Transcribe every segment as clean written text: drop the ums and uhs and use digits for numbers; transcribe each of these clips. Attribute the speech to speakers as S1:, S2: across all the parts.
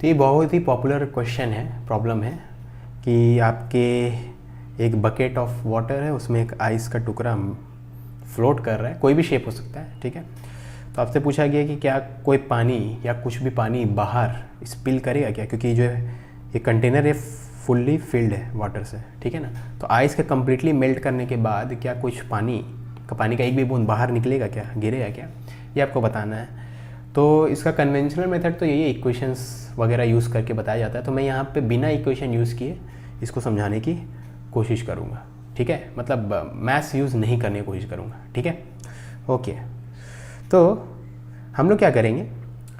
S1: तो ये बहुत ही पॉपुलर क्वेश्चन है, प्रॉब्लम है कि आपके एक बकेट ऑफ वाटर है, उसमें एक आइस का टुकड़ा फ्लोट कर रहा है, कोई भी शेप हो सकता है, ठीक है। तो आपसे पूछा गया कि क्या कोई पानी या कुछ भी पानी बाहर स्पिल करेगा क्या, क्योंकि जो है ये कंटेनर है फुल्ली फिल्ड है वाटर से, ठीक है ना। तो आइस के कम्प्लीटली मेल्ट करने के बाद क्या कुछ पानी का एक भी बूंद बाहर निकलेगा क्या, गिरेगा क्या, ये आपको बताना है। तो इसका कन्वेंशनल मेथड तो यही इक्वेशंस वगैरह यूज़ करके बताया जाता है। तो मैं यहाँ पे बिना इक्वेशन यूज़ किए इसको समझाने की कोशिश करूँगा, ठीक है। मतलब मैथ्स यूज़ नहीं करने की कोशिश करूँगा, ठीक है। ओके, तो हम लोग क्या करेंगे,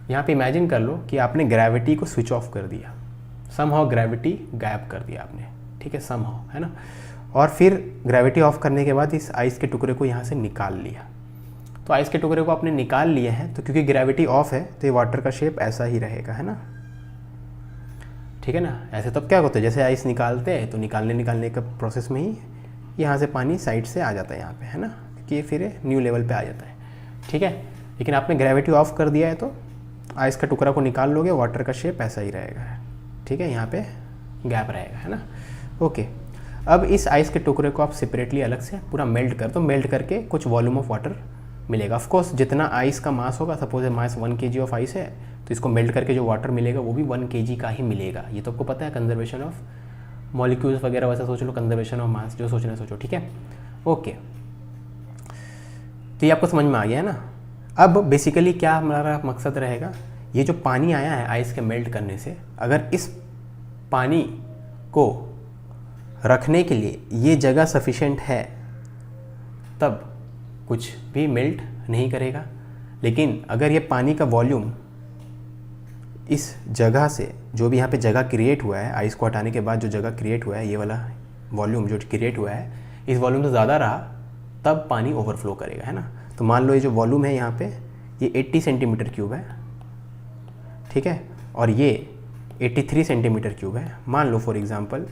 S1: यहाँ पे इमेजिन कर लो कि आपने ग्रेविटी को स्विच ऑफ कर दिया, समहाउ ग्रेविटी गायब कर दिया आपने, ठीक है, समहाउ, है ना। और फिर ग्रेविटी ऑफ करने के बाद इस आइस के टुकड़े को यहाँ से निकाल लिया। तो आइस के टुकड़े को आपने निकाल लिया है, तो क्योंकि ग्रेविटी ऑफ है तो ये वाटर का शेप ऐसा ही रहेगा, है ना, ठीक है ना। ऐसे तो क्या होता है, जैसे आइस निकालते हैं तो निकालने का प्रोसेस में ही यहाँ से पानी साइड से आ जाता है यहाँ पे, है ना, क्योंकि ये फिर न्यू लेवल पे आ जाता है, ठीक है। लेकिन आपने ग्रेविटी ऑफ कर दिया है तो आइस का टुकड़ा को निकाल लोगे, वाटर का शेप ऐसा ही रहेगा, ठीक है, यहाँ पे गैप रहेगा, है ना। ओके, अब इस आइस के टुकड़े को आप सेपरेटली अलग से पूरा मेल्ट कर दो, मेल्ट करके कुछ वॉल्यूम ऑफ वाटर मिलेगा। ऑफ कोर्स जितना आइस का मास होगा, suppose mass 1 kg of ice है, तो इसको मेल्ट करके जो वाटर मिलेगा वो भी 1 kg का ही मिलेगा। ये तो आपको पता है, कंजर्वेशन ऑफ मॉलिक्यूल्स वगैरह वैसा सोच लो, कंजर्वेशन ऑफ मास जो सोचना सोचो, ठीक है। ओके, तो ये आपको समझ में आ गया है ना। अब बेसिकली क्या हमारा मकसद रहेगा, ये जो पानी आया है आइस के मेल्ट करने से, अगर इस पानी को रखने के लिए ये जगह सफिशेंट है तब कुछ भी मेल्ट नहीं करेगा। लेकिन अगर ये पानी का वॉल्यूम इस जगह से, जो भी यहाँ पे जगह क्रिएट हुआ है, आइस को हटाने के बाद जो जगह क्रिएट हुआ है, ये वाला वॉल्यूम जो क्रिएट हुआ है, इस वॉल्यूम से ज़्यादा रहा तब पानी ओवरफ्लो करेगा, है ना। तो मान लो ये जो वॉल्यूम है यहाँ पे ये 80 सेंटीमीटर क्यूब है, ठीक है, और ये 83 सेंटीमीटर क्यूब है मान लो फॉर एग्जांपल।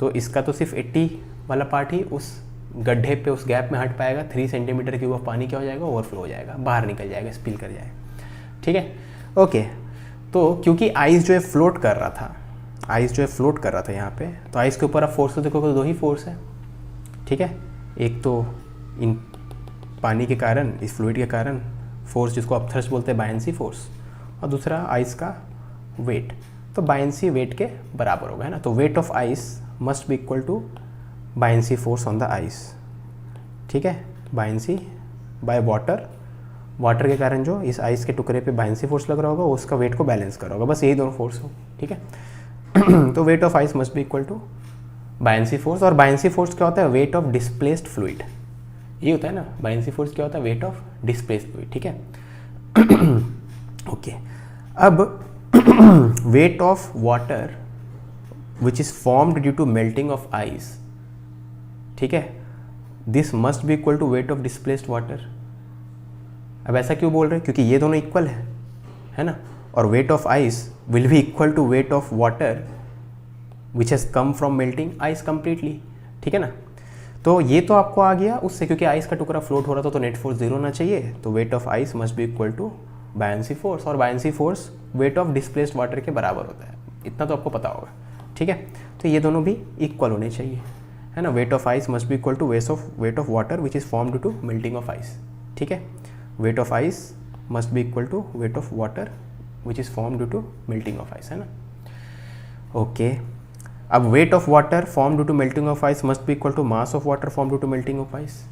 S1: तो इसका तो सिर्फ 80 वाला पार्ट ही उस गड्ढे पे, उस गैप में हट पाएगा। 3 सेंटीमीटर क्यूब ऑफ पानी क्या हो जाएगा, ओवरफ्लो हो जाएगा, बाहर निकल जाएगा, स्पिल कर जाएगा, ठीक है। ओके, तो क्योंकि आइस जो है फ्लोट कर रहा था, आइस जो है फ्लोट कर रहा था यहाँ पे, तो आइस के ऊपर आप फोर्स तो देखोगे, 2 ही फोर्स है, ठीक है। एक तो इन पानी के कारण, इस फ्लूइड के कारण फोर्स जिसको आप थ्रस्ट बोलते हैं, बायंसी फोर्स, और दूसरा आइस का वेट। तो बायंसी वेट के बराबर होगा, है ना। तो weight of ice must be equal to buoyancy force on the ice, ठीक है। बायंसी बाय वाटर, वाटर के कारण जो इस आइस के टुकड़े पे बायंसी फोर्स लग रहा होगा उसका वेट को बैलेंस कर रहा होगा, बस यही दोनों फोर्स हो, ठीक है। तो weight of ice must be equal to buoyancy force. और बायंसी फोर्स क्या होता है, वेट ऑफ डिस्प्लेस्ड फ्लूइड, ये होता है ना। बायंसी फोर्स क्या होता है, वेट ऑफ डिस्प्लेस्ड फ्लूइड, ठीक है। ओके, अब weight of water which is formed due to melting of ice, ठीक है, this must be equal to weight of displaced water. अब ऐसा क्यों बोल रहे हैं, क्योंकि ये दोनों इक्वल है ना। और weight of ice will be equal to weight of water which has come from melting ice completely, ठीक है ना। तो ये तो आपको आ गया उससे, क्योंकि आइस का टुकड़ा फ्लोट हो रहा था तो नेट फोर्स 0 होना चाहिए। तो weight of ice must be equal to buoyancy force, और buoyancy force weight of displaced water के बराबर होता है, इतना तो आपको पता होगा, ठीक है। तो ये दोनों भी इक्वल होने चाहिए, है ना। Weight of ice must be equal to weight of water which is formed due to melting of ice, ठीक है। Weight of ice must be equal to weight of water which is formed due to melting of ice, है ना। Okay, अब weight of water form due to melting of ice must be equal to mass of water form due to melting of ice,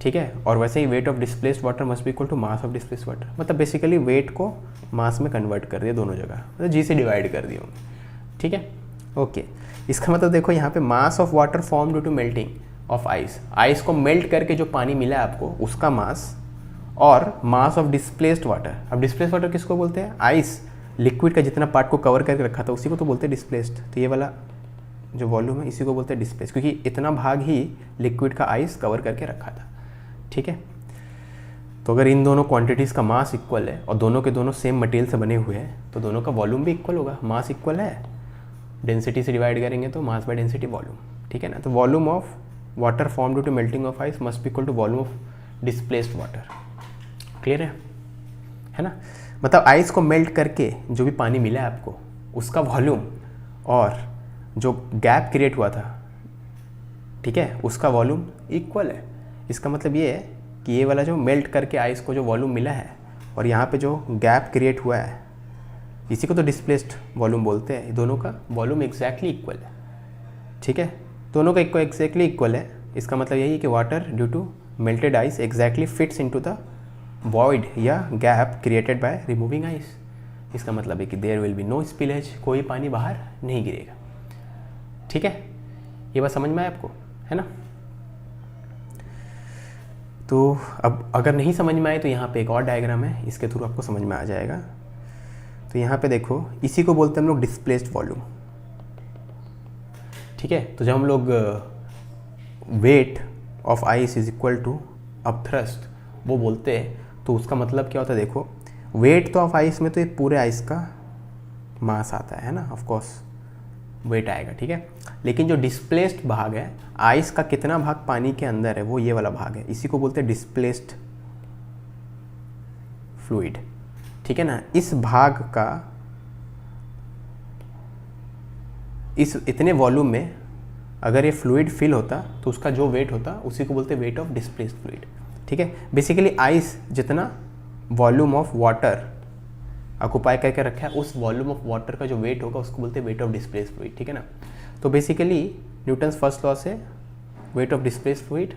S1: ठीक है। और वैसे ही weight of displaced water must be equal to mass of displaced water. मतलब basically weight को mass में convert कर दिया दोनों जगह, मतलब जी से डिवाइड कर दिए होंगे, ठीक है। ओके, इसका मतलब देखो यहाँ पे mass of water form due to melting of ice, ice को मेल्ट करके जो पानी मिला है आपको उसका मास, और मास ऑफ डिस्प्लेस्ड वाटर। अब डिस्प्लेस्ड वाटर किसको बोलते हैं, आइस लिक्विड का जितना पार्ट को कवर करके रखा था उसी को तो बोलते हैं डिस्प्लेस्ड। तो ये वाला जो वॉल्यूम है इसी को बोलते हैं डिस्प्लेस, क्योंकि इतना भाग ही लिक्विड का आइस कवर करके रखा था, ठीक है। तो अगर इन दोनों क्वांटिटीज़ का मास इक्वल है और दोनों के दोनों सेम मटेरियल से बने हुए हैं तो दोनों का वॉल्यूम भी इक्वल होगा। मास इक्वल है, डेंसिटी से डिवाइड करेंगे तो मास बाय डेंसिटी वॉल्यूम, ठीक है ना। तो volume of water form due to melting of ice must be equal to volume of displaced water. Clear है ना। मतलब आइस को मेल्ट करके जो भी पानी मिला है आपको उसका वॉल्यूम और जो गैप क्रिएट हुआ था, ठीक है, उसका वॉल्यूम इक्वल है। इसका मतलब ये है कि ये वाला जो मेल्ट करके आइस को जो वॉल्यूम मिला है और यहाँ पे जो गैप क्रिएट हुआ है, इसी को तो डिस्प्लेस्ड वॉल्यूम बोलते हैं। दोनों का वॉल्यूम एग्जैक्टली इक्वल है, ठीक है, दोनों का एग्जैक्टली इक्वल है। इसका मतलब यही है कि water due to melted ice exactly fits into the void या gap created by removing ice. इसका मतलब है कि there will be no spillage, कोई पानी बाहर नहीं गिरेगा, ठीक है। ये बात समझ में आया आपको, है ना। तो अब अगर नहीं समझ में आए तो यहाँ पे एक और डायग्राम है, इसके थ्रू आपको समझ में आ जाएगा। तो यहाँ पे देखो, इसी को बोलते हैं हम लोग डिस्प्लेस्ड वॉल्यूम, ठीक है। तो जब हम लोग weight of ice is equal to upthrust वो बोलते हैं, तो उसका मतलब क्या होता है, देखो वेट तो ऑफ आइस में तो ये पूरे आइस का मास आता है ना, ऑफ कोर्स वेट आएगा, ठीक है। लेकिन जो डिस्प्लेस्ड भाग है, आइस का कितना भाग पानी के अंदर है, वो ये वाला भाग है, इसी को बोलते हैं डिस्प्लेस्ड फ्लूइड, ठीक है ना। इस भाग का इस इतने वॉल्यूम में अगर ये फ्लूइड फिल होता तो उसका जो वेट होता उसी को बोलते हैं वेट ऑफ डिस्प्लेस्ड फ्लूइड, ठीक है। बेसिकली आइस जितना वॉल्यूम ऑफ वाटर ऑक्युपाई करके रखा है, उस वॉल्यूम ऑफ वाटर का जो वेट होगा उसको बोलते हैं वेट ऑफ डिस्प्लेस्ड फ्लूइड, ठीक है ना। तो बेसिकली न्यूटन्स फर्स्ट लॉ से weight of displaced fluid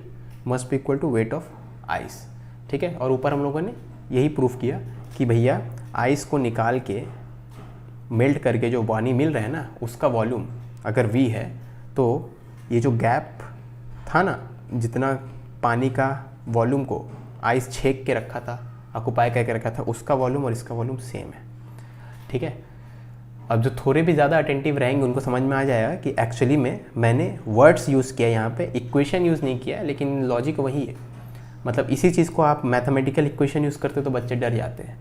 S1: must be equal to weight of ice, ठीक है। और ऊपर हम लोगों ने यही प्रूफ किया कि भैया आइस को निकाल के मेल्ट करके जो पानी मिल रहा है ना, उसका वॉल्यूम अगर v है तो ये जो गैप था ना, जितना पानी का वॉल्यूम को आइस छेक के रखा था, ऑक्युपाई करके रखा था, उसका वॉल्यूम और इसका वॉल्यूम सेम है, ठीक है। अब जो थोड़े भी ज़्यादा अटेंटिव रहेंगे उनको समझ में आ जाएगा कि एक्चुअली में मैंने वर्ड्स यूज़ किया यहाँ पे, इक्वेशन यूज़ नहीं किया, लेकिन लॉजिक वही है। मतलब इसी चीज़ को आप मैथमेटिकल इक्वेशन यूज़ करते तो बच्चे डर जाते हैं,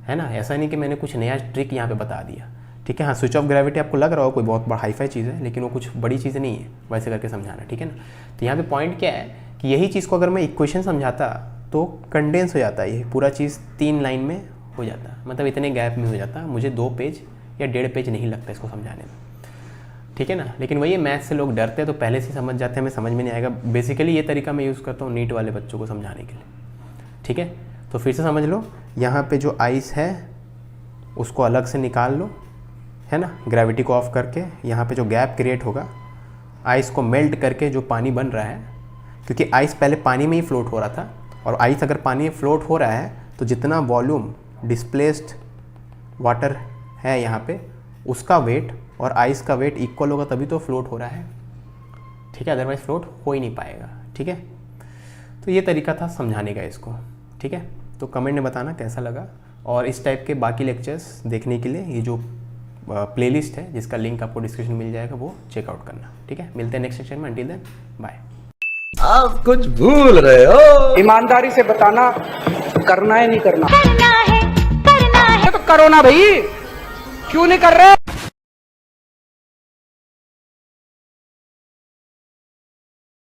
S1: है ना। ऐसा नहीं कि मैंने कुछ नया ट्रिक यहाँ पे बता दिया, ठीक है। हाँ, स्विच ऑफ ग्रेविटी आपको लग रहा हो कोई बहुत बड़ा हाईफाई चीज़ है, लेकिन वो कुछ बड़ी चीज़ नहीं है, वैसे करके समझाना, ठीक है ना। तो यहाँ पे पॉइंट क्या है कि यही चीज़ को अगर मैं इक्वेशन समझाता तो कंडेंस हो जाता है, ये पूरा चीज़ 3 लाइन में हो जाता, मतलब इतने गैप में हो जाता, मुझे 2 पेज या 1.5 पेज नहीं लगता इसको समझाने में, ठीक है ना। लेकिन वही मैथ से लोग डरते हैं तो पहले से समझ जाते हैं, हमें समझ में नहीं आएगा। बेसिकली ये तरीका मैं यूज़ करता हूँ नीट वाले बच्चों को समझाने के लिए, ठीक है। तो फिर से समझ लो, यहाँ पे जो आइस है उसको अलग से निकाल लो, है ना, ग्रेविटी को ऑफ करके। यहाँ पे जो गैप क्रिएट होगा, आइस को मेल्ट करके जो पानी बन रहा है, क्योंकि आइस पहले पानी में ही फ्लोट हो रहा था, और आइस अगर पानी में फ्लोट हो रहा है तो जितना वॉल्यूम डिस्प्लेस्ड वाटर है यहाँ पे, उसका वेट और आइस का वेट इक्वल होगा, तभी तो फ्लोट हो रहा है, ठीक है, अदरवाइज फ्लोट हो ही नहीं पाएगा, ठीक है। तो ये तरीका था समझाने का इसको, ठीक है। तो कमेंट में बताना कैसा लगा, और इस टाइप के बाकी लेक्चर्स देखने के लिए ये जो प्लेलिस्ट है जिसका लिंक आपको डिस्क्रिप्शन में मिल जाएगा वो चेकआउट करना, ठीक है। मिलते हैं नेक्स्ट सेक्शन में, अंटिल देन बाय।
S2: आप कुछ भूल रहे हो।
S3: ईमानदारी से बताना, करना है नहीं करना?
S4: करना है
S3: तो करो ना भाई, क्यों नहीं कर रहे?